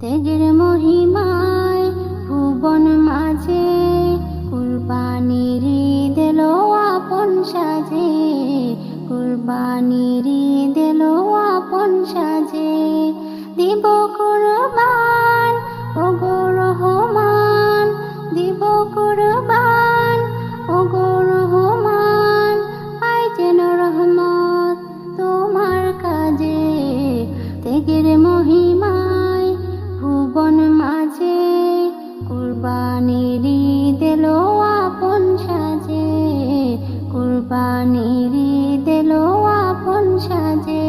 ত্যাগের মহিমায় ভুবন মাঝে কুরবানির দিল আপন সাজে, কুরবানির দিল আপন সাজে। দিব কুরবান ওগো রহমান, দিব কুরবান ওগো রহমান, পাই যেন রহমত তোমার কাজে। ত্যাগের মহিমায় ভুবন মাঝে কুরবানির দিল আপন সাজে, কুরবানির দিল আপন সাজে।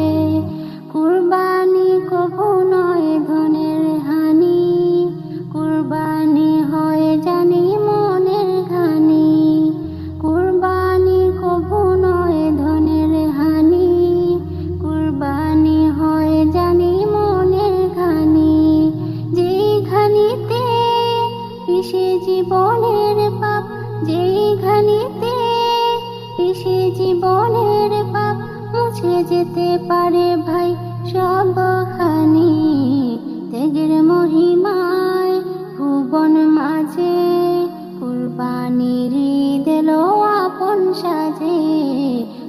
কুরবানি কবু নয় ধনের হানি, কুরবানি হয় জানি মনের ঘানি। কুরবানি কবু নয় ধনের হানি, কুরবানি হয় জানি মনের ঘানি। যেই ঘানিতে পিষে জীবনের পাপ, যেই ঘানিতে পিষে জীবনের পাপ, মুছে যেতে পারে ভাই সব খানি। ত্যাগের মহিমায় ভুবন মাঝে কুরবানির দিল আপন সাজে,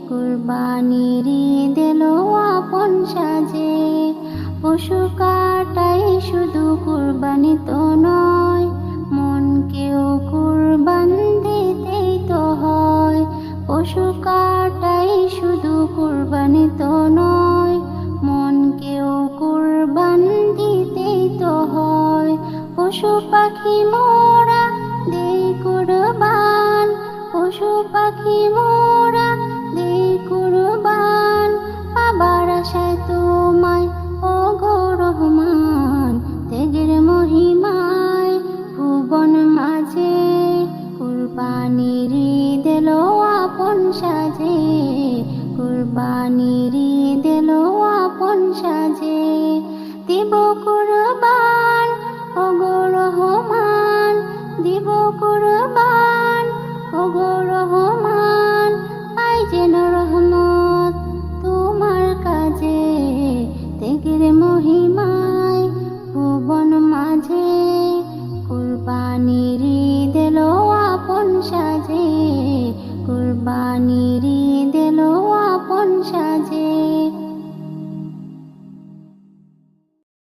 কুরবানির দিল আপন সাজে। পশু কাটাই শুধু কুরবানি তো নয়, মনকেও কুরবান দিতেই তো হয়। পশু কাটাই শুধু কুরবানি তো নয়, মনকেও কুরবান দিতেই তো হয়। পশু পাখি মোরা দেই কুরবান, পশু পাখি মোরা দেই কুরবান, পাবার আশায় তোমায় ওগো রহমান। ত্যাগের মহিমায় ভুবন মাঝে কুরবানির দিল আপন সাজে, কুরবানির দিল আপন সাজে। দিব কুরবান ওগো রহমান, দিব কুরবান ওগো রহমান, পাই যেন রহমান